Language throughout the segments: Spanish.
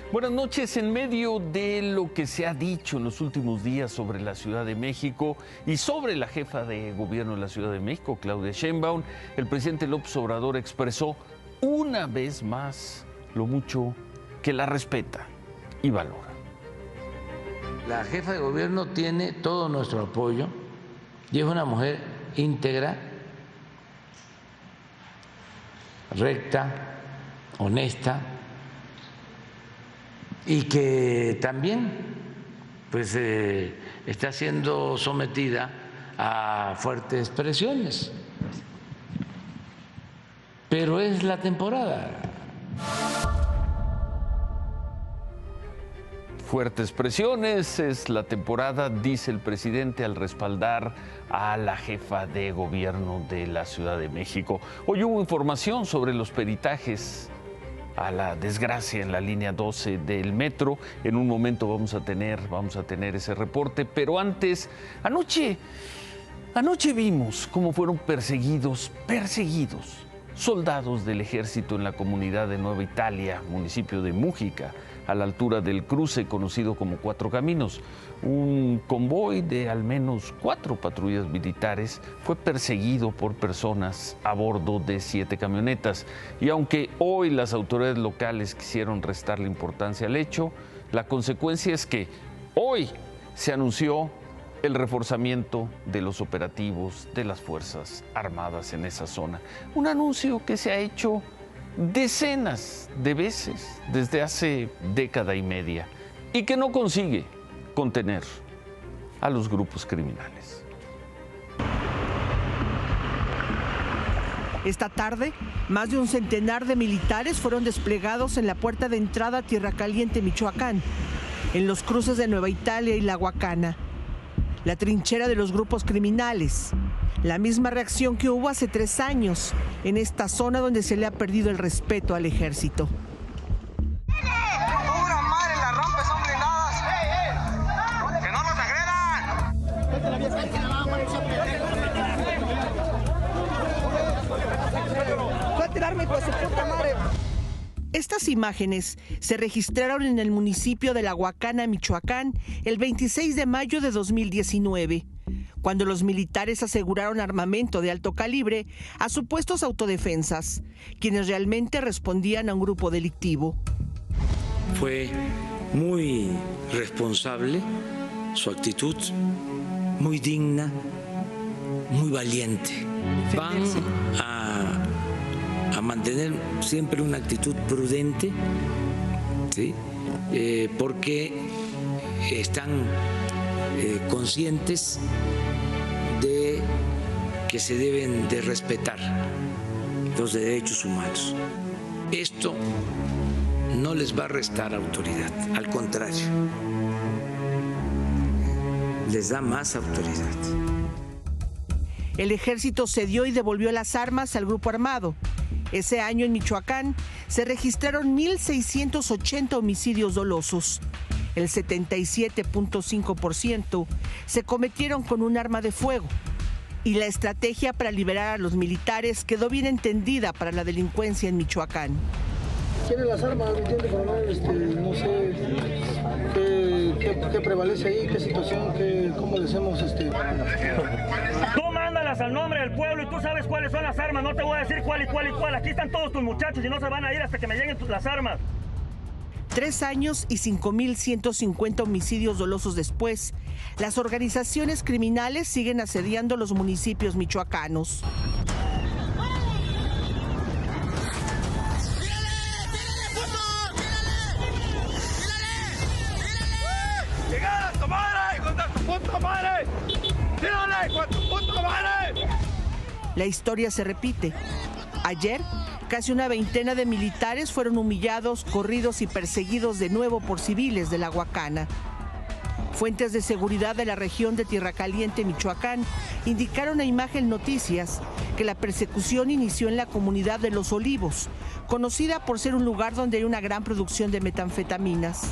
Buenas noches. En medio de lo que se ha dicho en los últimos días sobre la Ciudad de México y sobre la jefa de gobierno de la Ciudad de México, Claudia Sheinbaum, el presidente López Obrador expresó una vez más lo mucho que la respeta y valora. La jefa de gobierno tiene todo nuestro apoyo y es una mujer íntegra, recta, honesta, y que también pues está siendo sometida a fuertes presiones, pero es la temporada. Fuertes presiones, es la temporada, dice el presidente al respaldar a la jefa de gobierno de la Ciudad de México. Hoy hubo información sobre los peritajes a la desgracia en la línea 12 del metro. En un momento vamos a tener ese reporte, pero antes, anoche vimos cómo fueron perseguidos soldados del ejército en la comunidad de Nueva Italia, municipio de Mújica, a la altura del cruce conocido como Cuatro Caminos. Un convoy de al menos 4 patrullas militares fue perseguido por personas a bordo de 7 camionetas. Y aunque hoy las autoridades locales quisieron restarle importancia al hecho, la consecuencia es que hoy se anunció el reforzamiento de los operativos de las Fuerzas Armadas en esa zona. Un anuncio que se ha hecho decenas de veces desde hace década y media y que no consigue contener a los grupos criminales. Esta tarde, más de un centenar de militares fueron desplegados en la puerta de entrada a Tierra Caliente, Michoacán, en los cruces de Nueva Italia y La Huacana, la trinchera de los grupos criminales. La misma reacción que hubo hace 3 años en esta zona donde se le ha perdido el respeto al ejército. ¡Pura madre, las rompes son blindadas! ¡Que no nos agredan! ¡Fue a tirarme con su puta madre! Estas imágenes se registraron en el municipio de La Huacana, Michoacán, el 26 de mayo de 2019. Cuando los militares aseguraron armamento de alto calibre a supuestos autodefensas, quienes realmente respondían a un grupo delictivo. Fue muy responsable su actitud, muy digna, muy valiente. Van a mantener siempre una actitud prudente, ¿sí? Porque están conscientes de que se deben de respetar los derechos humanos. Esto no les va a restar autoridad, al contrario, les da más autoridad. El ejército cedió y devolvió las armas al grupo armado. Ese año en Michoacán se registraron 1,680 homicidios dolosos. El 77.5% se cometieron con un arma de fuego. Y la estrategia para liberar a los militares quedó bien entendida para la delincuencia en Michoacán. Tienen las armas, ¿entiende, coronel? No sé qué prevalece ahí, qué situación, cómo le hacemos. Tú mándalas al nombre del pueblo y tú sabes cuáles son las armas. No te voy a decir cuál y cuál y cuál. Aquí están todos tus muchachos y no se van a ir hasta que me lleguen las armas. 3 años y 5,150 homicidios dolosos después, las organizaciones criminales siguen asediando los municipios michoacanos. La historia se repite. Ayer, casi una veintena de militares fueron humillados, corridos y perseguidos de nuevo por civiles de La Huacana. Fuentes de seguridad de la región de Tierra Caliente, Michoacán, indicaron a Imagen Noticias que la persecución inició en la comunidad de Los Olivos, conocida por ser un lugar donde hay una gran producción de metanfetaminas.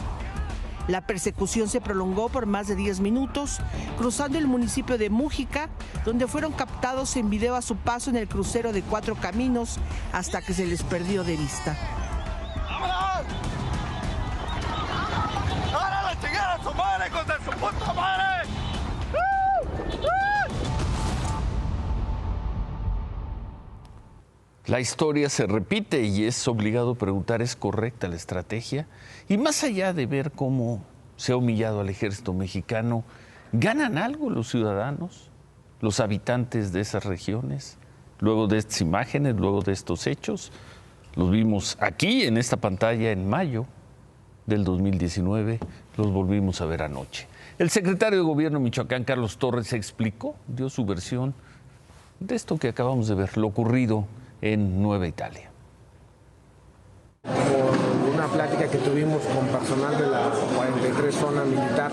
La persecución se prolongó por más de 10 minutos, cruzando el municipio de Mújica, donde fueron captados en video a su paso en el crucero de Cuatro Caminos hasta que se les perdió de vista. La historia se repite y es obligado preguntar, ¿es correcta la estrategia? Y más allá de ver cómo se ha humillado al ejército mexicano, ¿ganan algo los ciudadanos, los habitantes de esas regiones? Luego de estas imágenes, luego de estos hechos, los vimos aquí en esta pantalla en mayo del 2019, los volvimos a ver anoche. El secretario de Gobierno de Michoacán, Carlos Torres, explicó, dio su versión de esto que acabamos de ver, lo ocurrido en Nueva Italia. Por una plática que tuvimos con personal de la 43 zona militar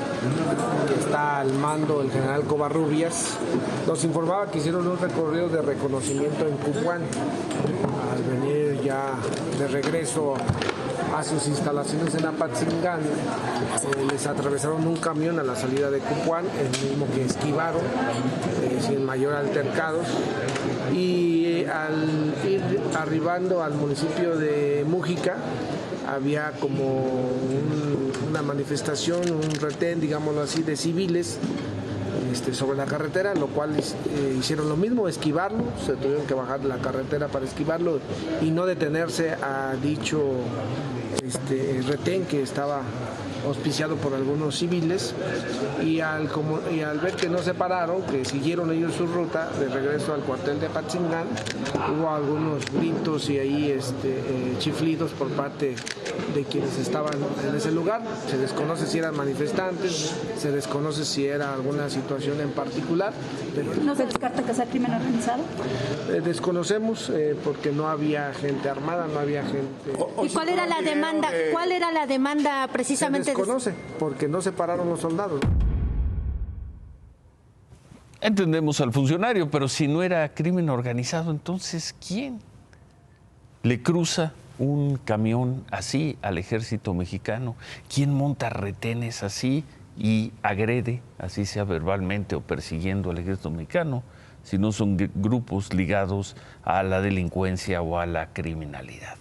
que está al mando el general Covarrubias, nos informaba que hicieron un recorrido de reconocimiento en Cupuán. Al venir ya de regreso a sus instalaciones en Apatzingán, les atravesaron un camión a la salida de Cupuán, el mismo que esquivaron, sin mayor altercados, y al ir arribando al municipio de Mújica, había como una manifestación, un retén, digámoslo así, de civiles sobre la carretera, lo cual hicieron lo mismo, esquivarlo, se tuvieron que bajar de la carretera para esquivarlo y no detenerse a dicho retén que estaba auspiciado por algunos civiles, y al ver que no se pararon, que siguieron ellos su ruta de regreso al cuartel de Apatzingán, hubo algunos gritos y ahí chiflidos por parte de quienes estaban en ese lugar. Se desconoce si eran manifestantes, se desconoce si era alguna situación en particular. Pero ¿no se descarta que sea crimen organizado? Desconocemos porque no había gente armada, no había gente... ¿Y cuál era la demanda? ¿Cuál era la demanda precisamente? Se desconoce porque no se pararon los soldados. Entendemos al funcionario, pero si no era crimen organizado, entonces ¿quién le cruza un camión así al ejército mexicano? ¿Quién monta retenes así y agrede, así sea verbalmente o persiguiendo al ejército mexicano, si no son grupos ligados a la delincuencia o a la criminalidad?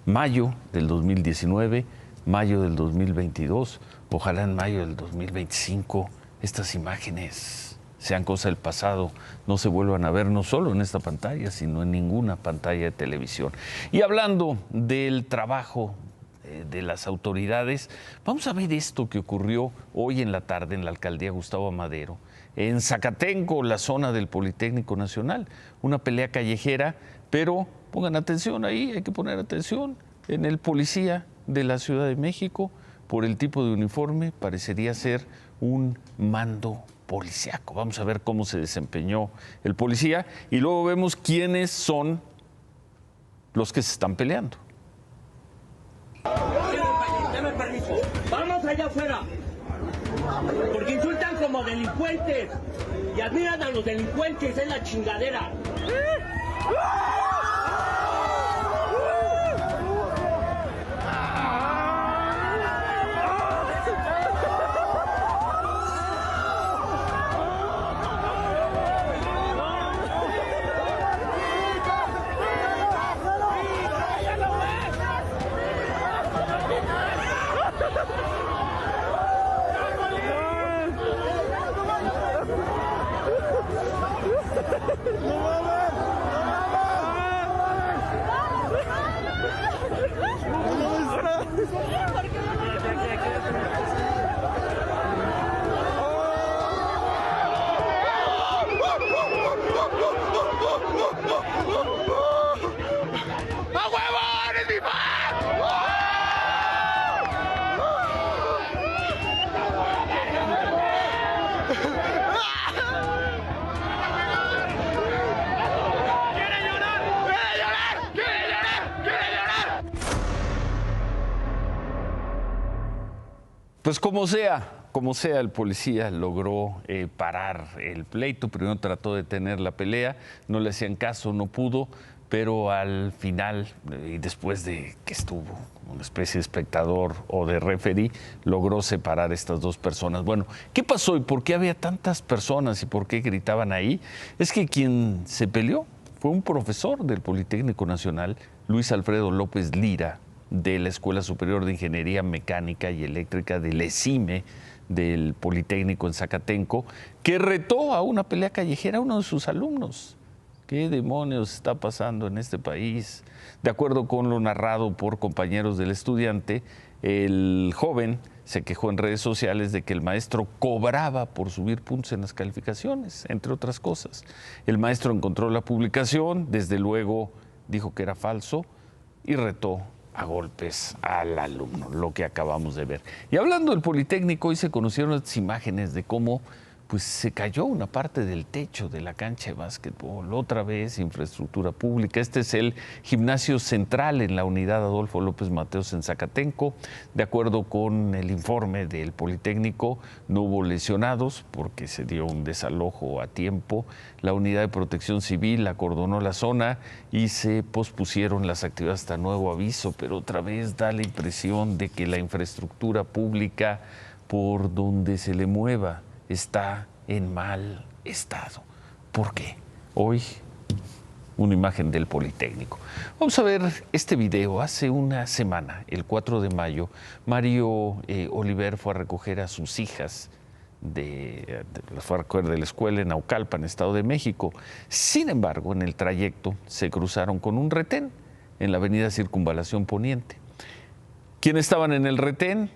Mayo del 2019, mayo del 2022, ojalá en mayo del 2025 estas imágenes sean cosa del pasado, no se vuelvan a ver no solo en esta pantalla, sino en ninguna pantalla de televisión. Y hablando del trabajo de las autoridades, vamos a ver esto que ocurrió hoy en la tarde en la alcaldía Gustavo Amadero, en Zacatenco, la zona del Politécnico Nacional, una pelea callejera, pero pongan atención ahí, hay que poner atención en el policía de la Ciudad de México, por el tipo de uniforme, parecería ser un mando policíaco. Vamos a ver cómo se desempeñó el policía y luego vemos quiénes son los que se están peleando. Dame permiso. Vamos allá afuera. Porque insultan como delincuentes y admiran a los delincuentes, es la chingadera. Pues como sea, el policía logró parar el pleito. Primero trató de detener la pelea, no le hacían caso, no pudo, pero al final, y después de que estuvo una especie de espectador o de referee, logró separar estas dos personas. Bueno, ¿qué pasó y por qué había tantas personas y por qué gritaban ahí? Es que quien se peleó fue un profesor del Politécnico Nacional, Luis Alfredo López Lira, de la Escuela Superior de Ingeniería Mecánica y Eléctrica del ESIME, del Politécnico en Zacatenco, que retó a una pelea callejera a uno de sus alumnos. ¿Qué demonios está pasando en este país? De acuerdo con lo narrado por compañeros del estudiante, el joven se quejó en redes sociales de que el maestro cobraba por subir puntos en las calificaciones, entre otras cosas. El maestro encontró la publicación, desde luego dijo que era falso y retó a golpes al alumno, lo que acabamos de ver. Y hablando del Politécnico, hoy se conocieron estas imágenes de cómo pues se cayó una parte del techo de la cancha de básquetbol, otra vez infraestructura pública. Este es el gimnasio central en la unidad Adolfo López Mateos en Zacatenco. De acuerdo con el informe del Politécnico, no hubo lesionados porque se dio un desalojo a tiempo. La unidad de protección civil acordonó la zona y se pospusieron las actividades hasta nuevo aviso, pero otra vez da la impresión de que la infraestructura pública, por donde se le mueva, está en mal estado. ¿Por qué? Hoy, una imagen del Politécnico. Vamos a ver este video. Hace una semana, el 4 de mayo, Mario Oliver fue a recoger a sus hijas las fue a recoger de la escuela en Naucalpan, Estado de México. Sin embargo, en el trayecto se cruzaron con un retén en la avenida Circunvalación Poniente. ¿Quiénes estaban en el retén?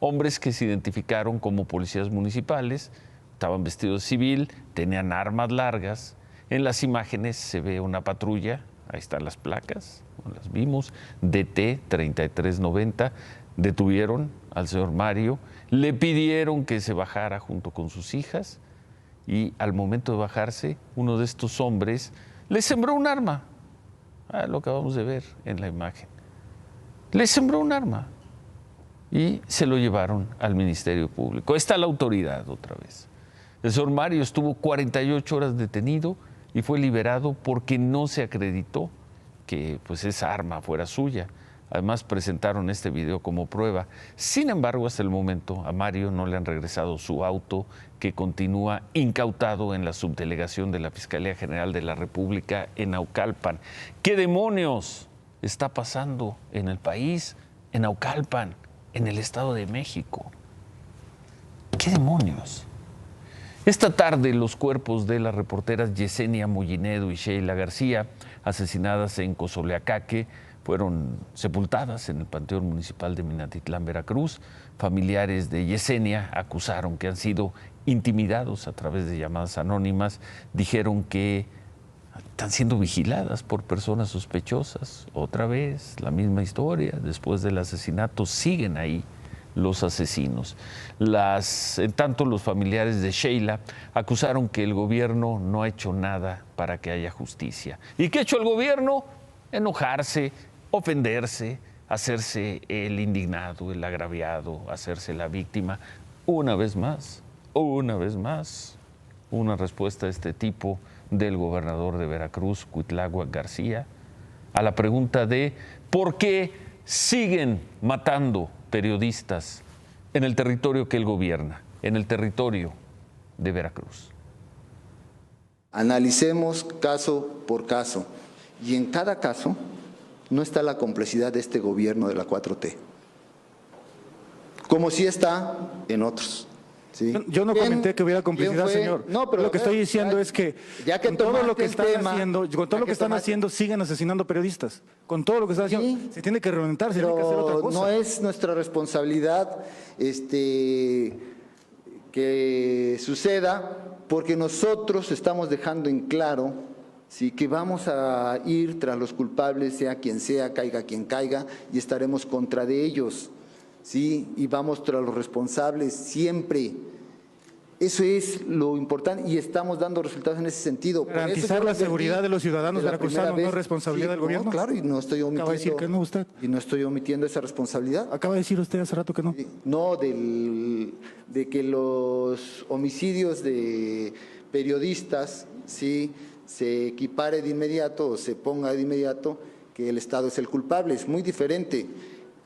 Hombres que se identificaron como policías municipales, estaban vestidos de civil, tenían armas largas. En las imágenes se ve una patrulla, ahí están las placas, las vimos, DT 3390, detuvieron al señor Mario, le pidieron que se bajara junto con sus hijas y al momento de bajarse, uno de estos hombres le sembró un arma. Lo acabamos de ver en la imagen. Le sembró un arma y se lo llevaron al Ministerio Público. Está la autoridad otra vez. El señor Mario estuvo 48 horas detenido y fue liberado porque no se acreditó que pues, esa arma fuera suya. Además presentaron este video como prueba. Sin embargo, hasta el momento a Mario no le han regresado su auto, que continúa incautado en la subdelegación de la Fiscalía General de la República en Naucalpan. ¿Qué demonios está pasando en el país, en Naucalpan, en el Estado de México? ¿Qué demonios? Esta tarde los cuerpos de las reporteras Yesenia Mollinedo y Sheila García, asesinadas en Cozoleacaque, fueron sepultadas en el Panteón Municipal de Minatitlán, Veracruz. Familiares de Yesenia acusaron que han sido intimidados a través de llamadas anónimas. Dijeron que están siendo vigiladas por personas sospechosas. Otra vez, la misma historia. Después del asesinato siguen ahí los asesinos. En tanto, los familiares de Sheila acusaron que el gobierno no ha hecho nada para que haya justicia. ¿Y qué ha hecho el gobierno? Enojarse, ofenderse, hacerse el indignado, el agraviado, hacerse la víctima. Una vez más, una respuesta de este tipo del gobernador de Veracruz, Cuitláhuac García, a la pregunta de ¿por qué siguen matando periodistas en el territorio que él gobierna, en el territorio de Veracruz? Analicemos caso por caso y en cada caso no está la complicidad de este gobierno de la 4T, como sí está en otros. ¿Sí? Yo no comenté que hubiera complicidad, señor. No, pero lo que estoy diciendo es que, con todo lo que están haciendo, siguen asesinando periodistas. Con todo lo que están haciendo, se tiene que reglamentar, se tiene que hacer otra cosa. No es nuestra responsabilidad que suceda, porque nosotros estamos dejando en claro, sí, que vamos a ir tras los culpables, sea quien sea, caiga quien caiga, y estaremos contra de ellos. ¿Sí? Y vamos tras los responsables siempre. Eso es lo importante y estamos dando resultados en ese sentido. Garantizar la seguridad de los ciudadanos veracruzanos no es responsabilidad del gobierno. No, claro, y no estoy omitiendo. Acaba de decir que no usted. Y no estoy omitiendo esa responsabilidad. Acaba de decir usted hace rato que no. No, de que los homicidios de periodistas, sí, se equipare de inmediato o se ponga de inmediato que el Estado es el culpable. Es muy diferente.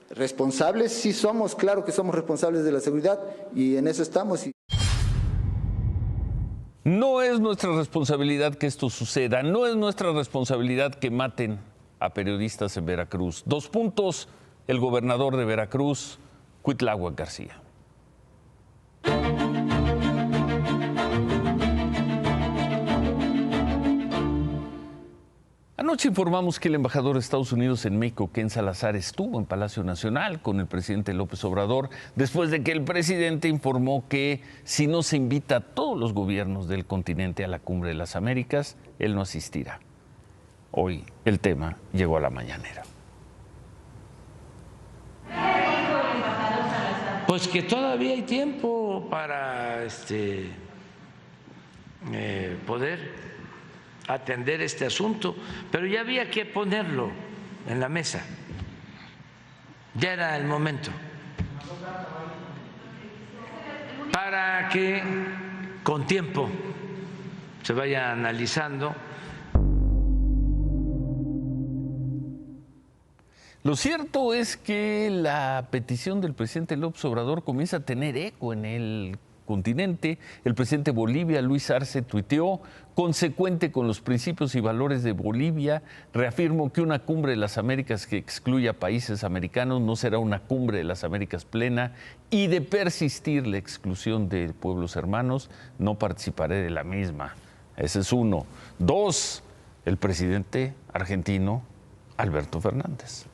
Responsables sí somos, claro que somos responsables de la seguridad y en eso estamos. No es nuestra responsabilidad que esto suceda, no es nuestra responsabilidad que maten a periodistas en Veracruz. 2 puntos, el gobernador de Veracruz, Cuitláhuac García. Anoche informamos que el embajador de Estados Unidos en México, Ken Salazar, estuvo en Palacio Nacional con el presidente López Obrador después de que el presidente informó que si no se invita a todos los gobiernos del continente a la Cumbre de las Américas, él no asistirá. Hoy el tema llegó a la mañanera. Pues que todavía hay tiempo para poder atender este asunto, pero ya había que ponerlo en la mesa, ya era el momento, para que con tiempo se vaya analizando. Lo cierto es que la petición del presidente López Obrador comienza a tener eco en el continente. El presidente de Bolivia, Luis Arce, tuiteó: consecuente con los principios y valores de Bolivia, reafirmo que una cumbre de las Américas que excluya países americanos no será una cumbre de las Américas plena, y de persistir la exclusión de pueblos hermanos, no participaré de la misma. Ese es uno. Dos, el presidente argentino, Alberto Fernández.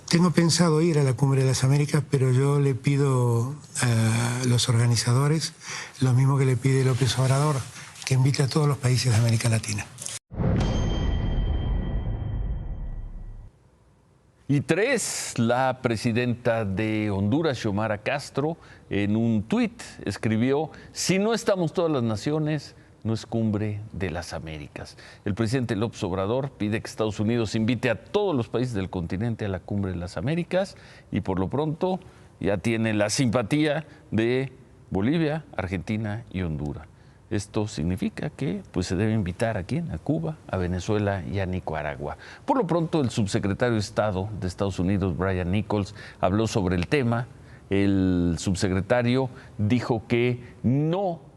Tengo pensado ir a la Cumbre de las Américas, pero yo le pido a los organizadores lo mismo que le pide López Obrador, que invite a todos los países de América Latina. Y tres, la presidenta de Honduras, Xiomara Castro, en un tuit escribió: si no estamos todas las naciones, no es Cumbre de las Américas. El presidente López Obrador pide que Estados Unidos invite a todos los países del continente a la Cumbre de las Américas, y por lo pronto ya tiene la simpatía de Bolivia, Argentina y Honduras. Esto significa que se debe invitar a ¿quién? A Cuba, a Venezuela y a Nicaragua. Por lo pronto, el subsecretario de Estado de Estados Unidos, Brian Nichols, habló sobre el tema. El subsecretario dijo que no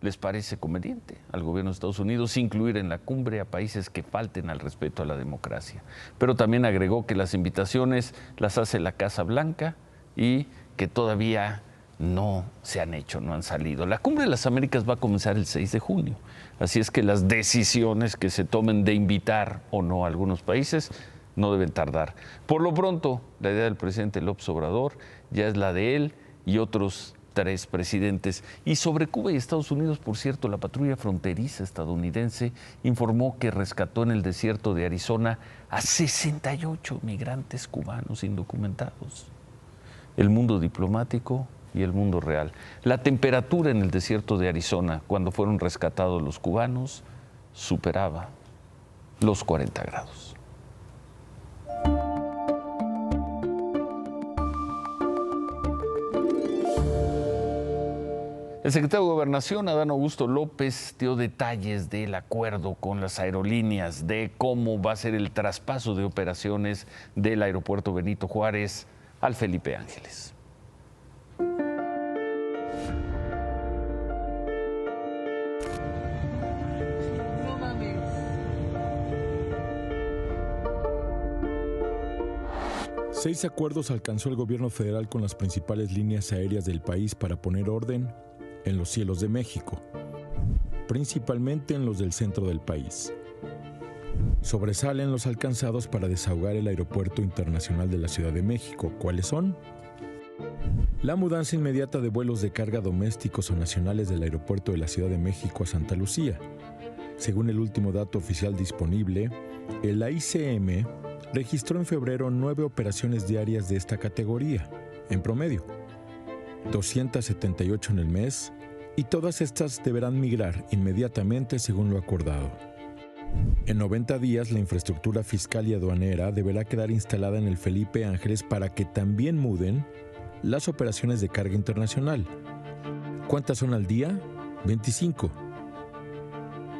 les parece conveniente al gobierno de Estados Unidos incluir en la cumbre a países que falten al respeto a la democracia. Pero también agregó que las invitaciones las hace la Casa Blanca y que todavía no se han hecho, no han salido. La Cumbre de las Américas va a comenzar el 6 de junio, así es que las decisiones que se tomen de invitar o no a algunos países no deben tardar. Por lo pronto, la idea del presidente López Obrador ya es la de él y otros tres presidentes. Y sobre Cuba y Estados Unidos, por cierto, la patrulla fronteriza estadounidense informó que rescató en el desierto de Arizona a 68 migrantes cubanos indocumentados. El mundo diplomático y el mundo real. La temperatura en el desierto de Arizona, cuando fueron rescatados los cubanos, superaba los 40 grados. El secretario de Gobernación, Adán Augusto López, dio detalles del acuerdo con las aerolíneas, de cómo va a ser el traspaso de operaciones del aeropuerto Benito Juárez al Felipe Ángeles. Seis acuerdos alcanzó el gobierno federal con las principales líneas aéreas del país para poner orden en los cielos de México, principalmente en los del centro del país. Sobresalen los alcanzados para desahogar el Aeropuerto Internacional de la Ciudad de México. ¿Cuáles son? La mudanza inmediata de vuelos de carga domésticos o nacionales del Aeropuerto de la Ciudad de México a Santa Lucía. Según el último dato oficial disponible, el AICM registró en febrero 9 operaciones diarias de esta categoría, en promedio, 278 en el mes, y todas estas deberán migrar inmediatamente según lo acordado. En 90 días, la infraestructura fiscal y aduanera deberá quedar instalada en el Felipe Ángeles para que también muden las operaciones de carga internacional. ¿Cuántas son al día? 25.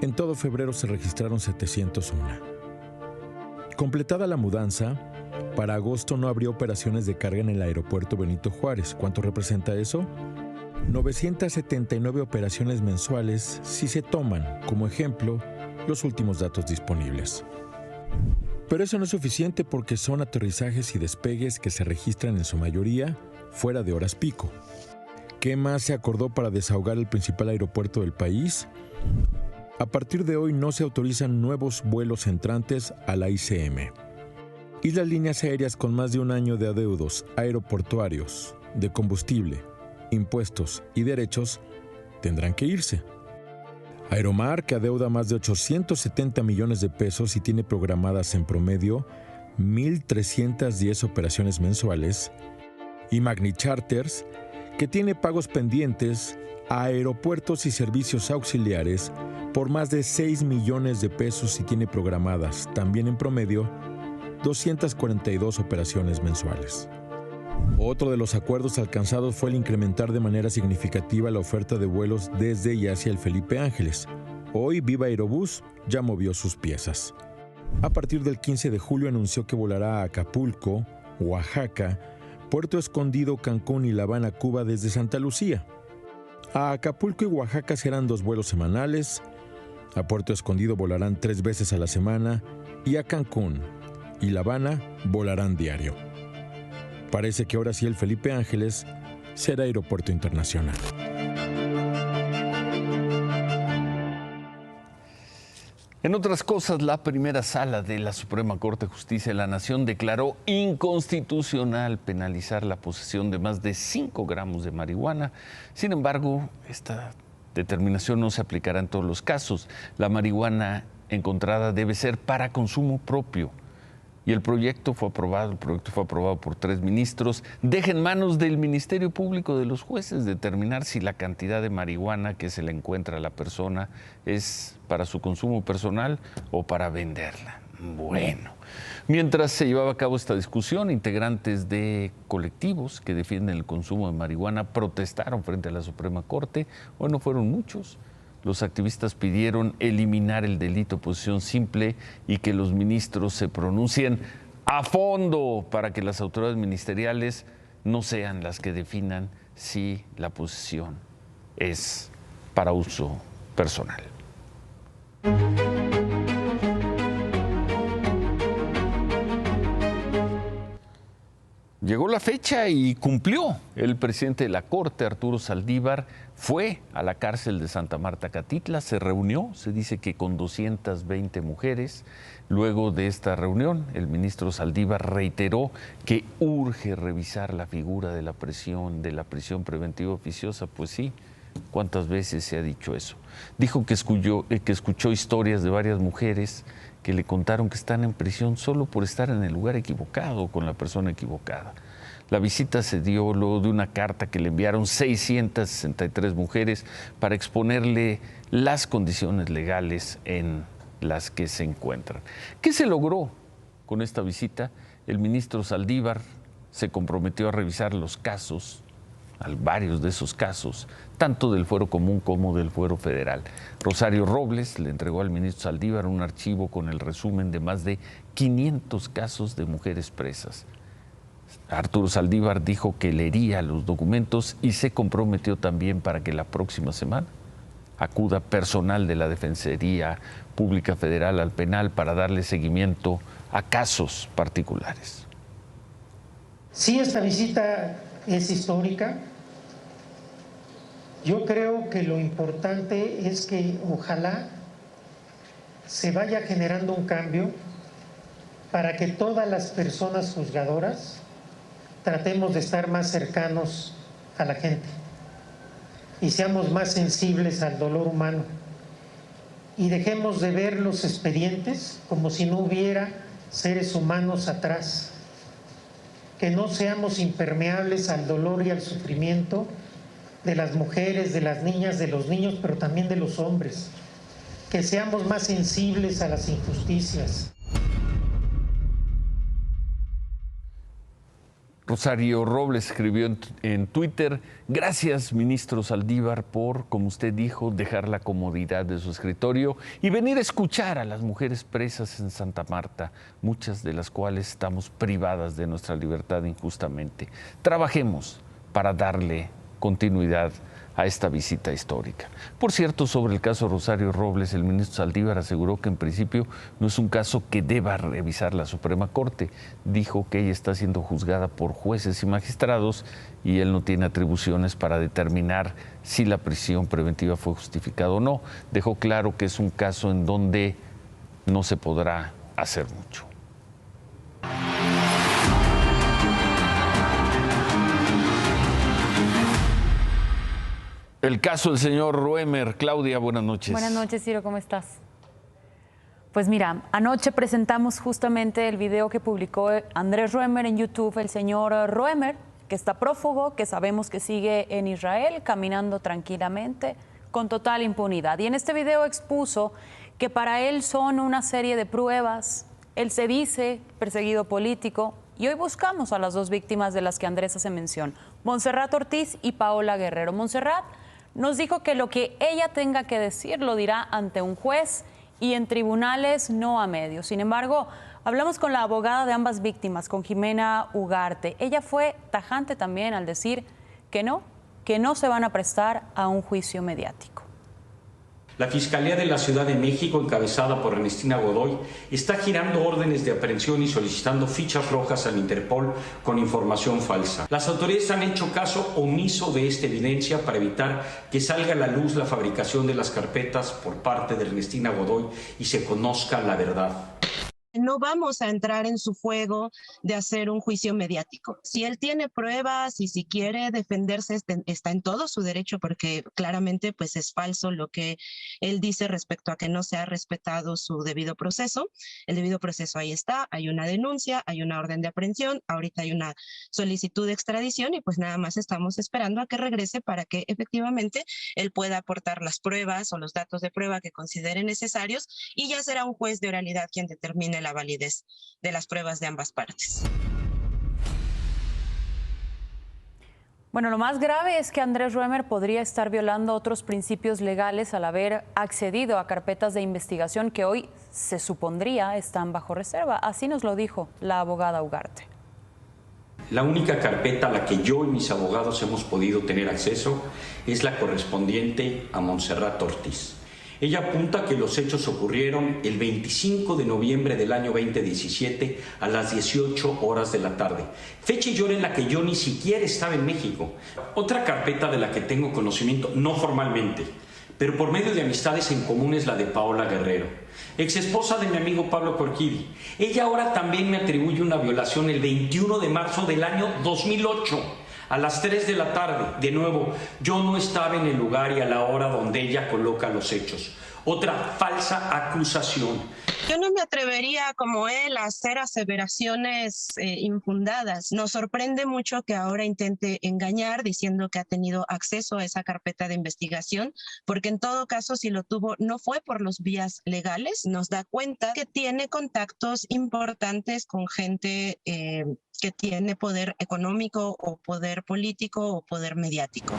En todo febrero se registraron 701. Completada la mudanza, para agosto no habría operaciones de carga en el aeropuerto Benito Juárez. ¿Cuánto representa eso? 979 operaciones mensuales si se toman, como ejemplo, los últimos datos disponibles. Pero eso no es suficiente porque son aterrizajes y despegues que se registran en su mayoría fuera de horas pico. ¿Qué más se acordó para desahogar el principal aeropuerto del país? A partir de hoy no se autorizan nuevos vuelos entrantes a la ICM. Y las líneas aéreas con más de un año de adeudos aeroportuarios, de combustible, impuestos y derechos tendrán que irse. Aeromar, que adeuda más de 870 millones de pesos y tiene programadas en promedio 1,310 operaciones mensuales, y Magni Charters, que tiene pagos pendientes a aeropuertos y servicios auxiliares por más de 6 millones de pesos y tiene programadas, también en promedio, 242 operaciones mensuales. Otro de los acuerdos alcanzados fue el incrementar de manera significativa la oferta de vuelos desde y hacia el Felipe Ángeles. Hoy Viva Aerobús ya movió sus piezas. A partir del 15 de julio anunció que volará a Acapulco, Oaxaca, Puerto Escondido, Cancún y La Habana, Cuba desde Santa Lucía. A Acapulco y Oaxaca serán 2 vuelos semanales, a Puerto Escondido volarán 3 veces a la semana y a Cancún y La Habana volarán diario. Parece que ahora sí el Felipe Ángeles será aeropuerto internacional. En otras cosas, la primera sala de la Suprema Corte de Justicia de la Nación declaró inconstitucional penalizar la posesión de más de 5 gramos de marihuana. Sin embargo, esta determinación no se aplicará en todos los casos. La marihuana encontrada debe ser para consumo propio. Y el proyecto fue aprobado por 3 ministros. Deja en manos del Ministerio Público de los jueces determinar si la cantidad de marihuana que se le encuentra a la persona es para su consumo personal o para venderla. Bueno, mientras se llevaba a cabo esta discusión, integrantes de colectivos que defienden el consumo de marihuana protestaron frente a la Suprema Corte. Bueno, fueron muchos. Los activistas pidieron eliminar el delito de posesión simple y que los ministros se pronuncien a fondo para que las autoridades ministeriales no sean las que definan si la posesión es para uso personal. Llegó la fecha y cumplió. El presidente de la Corte, Arturo Saldívar, fue a la cárcel de Santa Marta, Catitla, se reunió, se dice que con 220 mujeres. Luego de esta reunión, el ministro Saldívar reiteró que urge revisar la figura de la prisión preventiva oficiosa. Pues sí, ¿cuántas veces se ha dicho eso? Dijo que escuchó historias de varias mujeres que le contaron que están en prisión solo por estar en el lugar equivocado, con la persona equivocada. La visita se dio luego de una carta que le enviaron 663 mujeres para exponerle las condiciones legales en las que se encuentran. ¿Qué se logró con esta visita? El ministro Saldívar se comprometió a revisar los casos, varios de esos casos, tanto del fuero común como del fuero federal. Rosario Robles le entregó al ministro Saldívar un archivo con el resumen de más de 500 casos de mujeres presas. Arturo Saldívar dijo que leería los documentos y se comprometió también para que la próxima semana acuda personal de la Defensoría Pública Federal al penal para darle seguimiento a casos particulares. Sí, esta visita es histórica. Yo creo que lo importante es que ojalá se vaya generando un cambio para que todas las personas juzgadoras tratemos de estar más cercanos a la gente y seamos más sensibles al dolor humano y dejemos de ver los expedientes como si no hubiera seres humanos atrás, que no seamos impermeables al dolor y al sufrimiento de las mujeres, de las niñas, de los niños, pero también de los hombres, que seamos más sensibles a las injusticias. Rosario Robles escribió en Twitter: gracias, ministro Saldívar, por, como usted dijo, dejar la comodidad de su escritorio y venir a escuchar a las mujeres presas en Santa Marta, muchas de las cuales estamos privadas de nuestra libertad injustamente. Trabajemos para darle continuidad a esta visita histórica. Por cierto, sobre el caso Rosario Robles, el ministro Saldívar aseguró que en principio no es un caso que deba revisar la Suprema Corte. Dijo que ella está siendo juzgada por jueces y magistrados y él no tiene atribuciones para determinar si la prisión preventiva fue justificada o no. Dejó claro que es un caso en donde no se podrá hacer mucho. El caso del señor Roemer. Claudia, buenas noches. Buenas noches, Ciro, ¿cómo estás? Pues mira, anoche presentamos justamente el video que publicó Andrés Roemer en YouTube, el señor Roemer, que está prófugo, que sabemos que sigue en Israel, caminando tranquilamente, con total impunidad. Y en este video expuso que para él son una serie de pruebas. Él se dice perseguido político, y hoy buscamos a las dos víctimas de las que Andrés hace mención, Montserrat Ortiz y Paola Guerrero. Montserrat nos dijo que lo que ella tenga que decir lo dirá ante un juez y en tribunales, no a medios. Sin embargo, hablamos con la abogada de ambas víctimas, con Jimena Ugarte. Ella fue tajante también al decir que no se van a prestar a un juicio mediático. La Fiscalía de la Ciudad de México, encabezada por Ernestina Godoy, está girando órdenes de aprehensión y solicitando fichas rojas al Interpol con información falsa. Las autoridades han hecho caso omiso de esta evidencia para evitar que salga a la luz la fabricación de las carpetas por parte de Ernestina Godoy y se conozca la verdad. No vamos a entrar en su juego de hacer un juicio mediático. Si él tiene pruebas y si quiere defenderse, está en todo su derecho, porque claramente pues es falso lo que él dice respecto a que no se ha respetado su debido proceso. El debido proceso ahí está, hay una denuncia, hay una orden de aprehensión, ahorita hay una solicitud de extradición y pues nada más estamos esperando a que regrese para que efectivamente él pueda aportar las pruebas o los datos de prueba que considere necesarios y ya será un juez de oralidad quien determine la validez de las pruebas de ambas partes. Bueno, lo más grave es que Andrés Roemer podría estar violando otros principios legales al haber accedido a carpetas de investigación que hoy se supondría están bajo reserva. Así nos lo dijo la abogada Ugarte. La única carpeta a la que yo y mis abogados hemos podido tener acceso es la correspondiente a Montserrat Ortiz. Ella apunta que los hechos ocurrieron el 25 de noviembre del año 2017 a las 18 horas de la tarde, fecha y hora en la que yo ni siquiera estaba en México. Otra carpeta de la que tengo conocimiento, no formalmente, pero por medio de amistades en común, es la de Paola Guerrero, ex esposa de mi amigo Pablo Corquidi. Ella ahora también me atribuye una violación el 21 de marzo del año 2008. A las 3 de la tarde, de nuevo, yo no estaba en el lugar y a la hora donde ella coloca los hechos. Otra falsa acusación. Yo no me atrevería, como él, a hacer aseveraciones infundadas. Nos sorprende mucho que ahora intente engañar diciendo que ha tenido acceso a esa carpeta de investigación, porque en todo caso, si lo tuvo, no fue por los vías legales. Nos da cuenta que tiene contactos importantes con gente que tiene poder económico o poder político o poder mediático.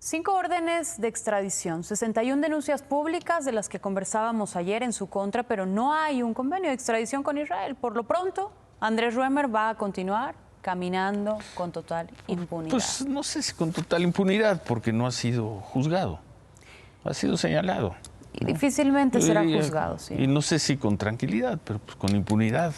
5 órdenes de extradición, 61 denuncias públicas de las que conversábamos ayer en su contra, pero no hay un convenio de extradición con Israel. Por lo pronto, Andrés Roemer va a continuar caminando con total impunidad. Pues no sé si con total impunidad, porque no ha sido juzgado, ha sido señalado. Y difícilmente será juzgado, sí. Y no sé si con tranquilidad, pero pues con impunidad.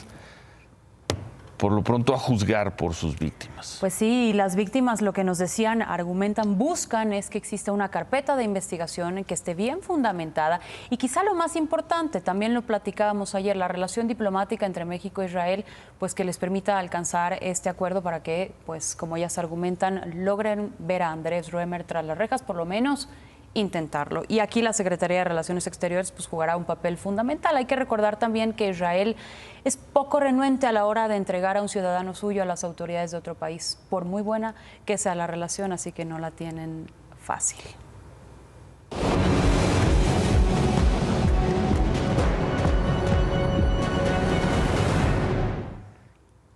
Por lo pronto a juzgar por sus víctimas. Pues sí, las víctimas lo que nos decían, argumentan, buscan es que exista una carpeta de investigación que esté bien fundamentada y quizá lo más importante, también lo platicábamos ayer, la relación diplomática entre México e Israel, pues que les permita alcanzar este acuerdo para que, pues como ellas argumentan, logren ver a Andrés Roemer tras las rejas, por lo menos intentarlo. Y aquí la Secretaría de Relaciones Exteriores pues jugará un papel fundamental. Hay que recordar también que Israel es poco renuente a la hora de entregar a un ciudadano suyo a las autoridades de otro país, por muy buena que sea la relación, así que no la tienen fácil.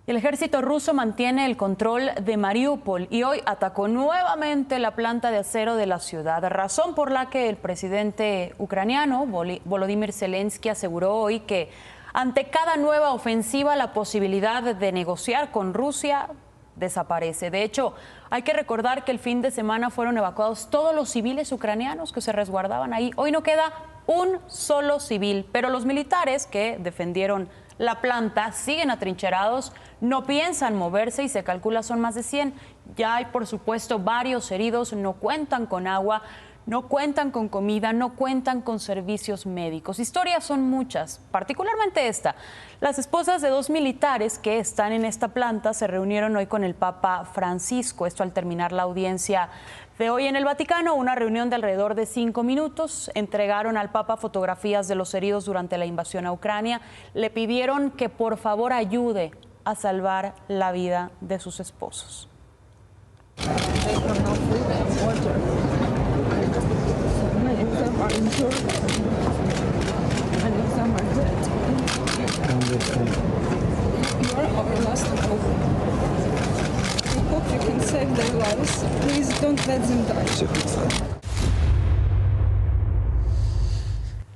El ejército ruso mantiene el control de Mariupol y hoy atacó nuevamente la planta de acero de la ciudad, razón por la que el presidente ucraniano Volodymyr Zelensky aseguró hoy que ante cada nueva ofensiva la posibilidad de negociar con Rusia desaparece. De hecho, hay que recordar que el fin de semana fueron evacuados todos los civiles ucranianos que se resguardaban ahí. Hoy no queda un solo civil, pero los militares que defendieron la planta siguen atrincherados, no piensan moverse y se calcula son más de 100. Ya hay, por supuesto, varios heridos, no cuentan con agua, no cuentan con comida, no cuentan con servicios médicos. Historias son muchas, particularmente esta. Las esposas de 2 militares que están en esta planta se reunieron hoy con el Papa Francisco. Esto al terminar la audiencia de hoy en el Vaticano, una reunión de alrededor de 5 minutos. Entregaron al Papa fotografías de los heridos durante la invasión a Ucrania. Le pidieron que por favor ayude a salvar la vida de sus esposos.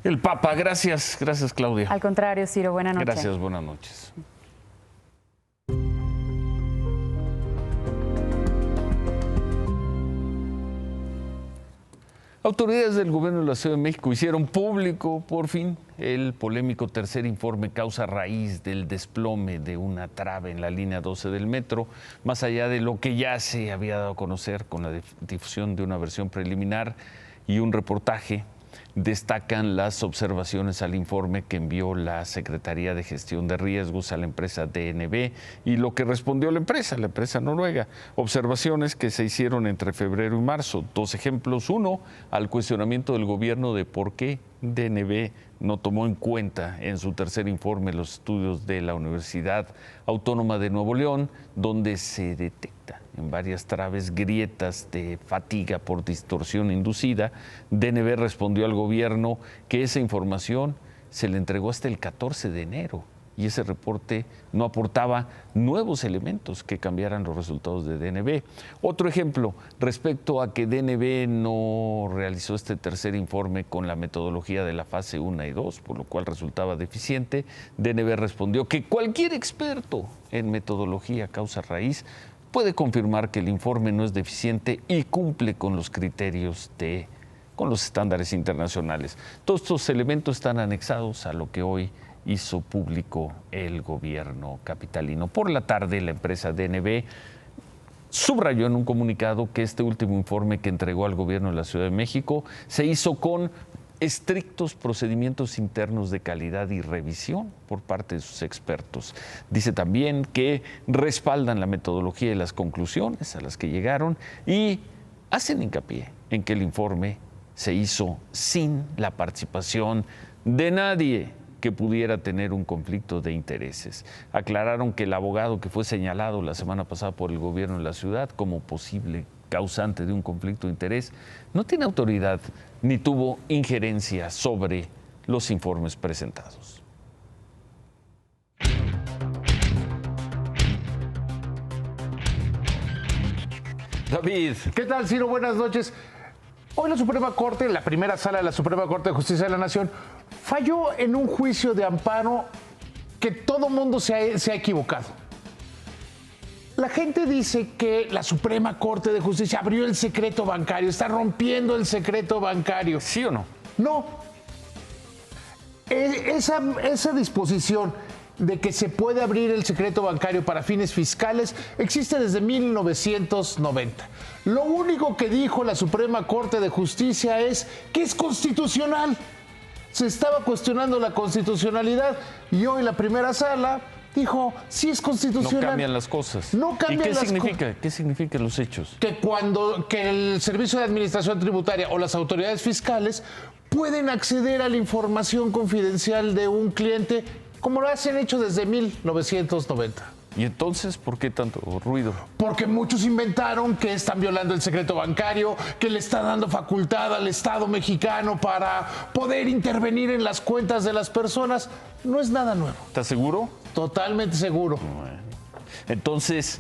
El Papa, gracias Claudia. Al contrario, Ciro, buenas noches. Gracias, buenas noches. Autoridades del gobierno de la Ciudad de México hicieron público, por fin, el polémico tercer informe causa raíz del desplome de una trave en la línea 12 del metro, más allá de lo que ya se había dado a conocer con la difusión de una versión preliminar y un reportaje. Destacan las observaciones al informe que envió la Secretaría de Gestión de Riesgos a la empresa DNB y lo que respondió la empresa noruega. Observaciones que se hicieron entre febrero y marzo. 2 ejemplos. 1, al cuestionamiento del gobierno de por qué DNB no tomó en cuenta en su tercer informe los estudios de la Universidad Autónoma de Nuevo León, donde se detecta en varias traves grietas de fatiga por distorsión inducida. DNB respondió al gobierno que esa información se le entregó hasta el 14 de enero y ese reporte no aportaba nuevos elementos que cambiaran los resultados de DNB. Otro ejemplo, respecto a que DNB no realizó este tercer informe con la metodología de la fase 1 y 2, por lo cual resultaba deficiente, DNB respondió que cualquier experto en metodología causa-raíz puede confirmar que el informe no es deficiente y cumple con los criterios con los estándares internacionales. Todos estos elementos están anexados a lo que hoy hizo público el gobierno capitalino. Por la tarde, la empresa DNB subrayó en un comunicado que este último informe que entregó al gobierno de la Ciudad de México se hizo con estrictos procedimientos internos de calidad y revisión por parte de sus expertos. Dice también que respaldan la metodología y las conclusiones a las que llegaron y hacen hincapié en que el informe se hizo sin la participación de nadie que pudiera tener un conflicto de intereses. Aclararon que el abogado que fue señalado la semana pasada por el gobierno de la ciudad como posible causante de un conflicto de interés no tiene autoridad ni tuvo injerencia sobre los informes presentados. David. ¿Qué tal, Ciro? Buenas noches. Hoy la Suprema Corte, la primera sala de la Suprema Corte de Justicia de la Nación, falló en un juicio de amparo que todo mundo se ha equivocado. La gente dice que la Suprema Corte de Justicia abrió el secreto bancario, está rompiendo el secreto bancario. ¿Sí o no? No. Esa disposición de que se puede abrir el secreto bancario para fines fiscales existe desde 1990. Lo único que dijo la Suprema Corte de Justicia es que es constitucional. Se estaba cuestionando la constitucionalidad y hoy la primera sala dijo, sí es constitucional. No cambian las cosas. No cambian las cosas. ¿Qué significan los hechos? Que el Servicio de Administración Tributaria o las autoridades fiscales pueden acceder a la información confidencial de un cliente como lo hacen hecho desde 1990. ¿Y entonces por qué tanto ruido? Porque muchos inventaron que están violando el secreto bancario, que le está dando facultad al Estado mexicano para poder intervenir en las cuentas de las personas. No es nada nuevo. ¿Estás seguro? Totalmente seguro. Bueno. Entonces,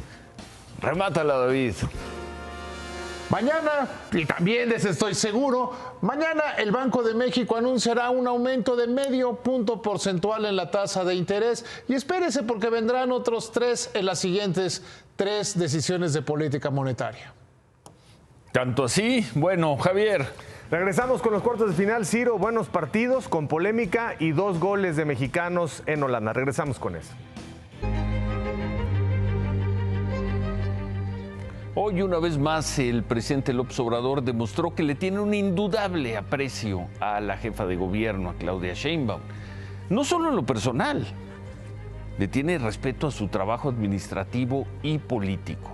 remátala, David. Mañana, y también de eso estoy seguro, mañana el Banco de México anunciará un aumento de medio punto porcentual en la tasa de interés y espérese porque vendrán otros 3 en las siguientes 3 decisiones de política monetaria. ¿Tanto así? Bueno, Javier. Regresamos con los cuartos de final, Ciro. Buenos partidos, con polémica y 2 goles de mexicanos en Holanda. Regresamos con eso. Hoy, una vez más, el presidente López Obrador demostró que le tiene un indudable aprecio a la jefa de gobierno, a Claudia Sheinbaum. No solo en lo personal, le tiene respeto a su trabajo administrativo y político.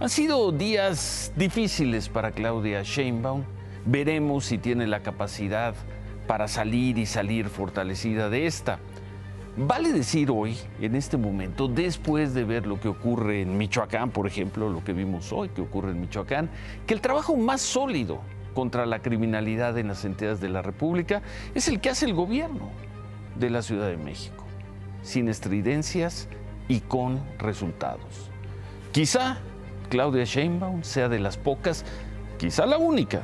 Han sido días difíciles para Claudia Sheinbaum. Veremos si tiene la capacidad para salir fortalecida de esta. Vale decir hoy, en este momento, después de ver lo que ocurre en Michoacán, por ejemplo, lo que vimos hoy que ocurre en Michoacán, que el trabajo más sólido contra la criminalidad en las entidades de la República es el que hace el gobierno de la Ciudad de México, sin estridencias y con resultados. Quizá Claudia Sheinbaum sea de las pocas, quizá la única,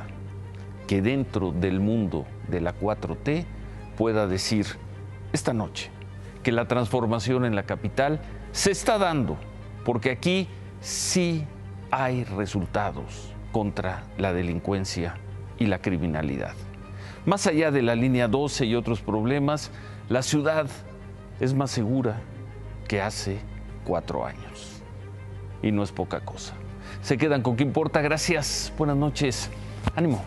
que dentro del mundo de la 4T pueda decir esta noche que la transformación en la capital se está dando, porque aquí sí hay resultados contra la delincuencia y la criminalidad. Más allá de la línea 12 y otros problemas, la ciudad es más segura que hace 4 años. Y no es poca cosa. Se quedan con ¿Qué importa? Gracias, buenas noches, ánimo.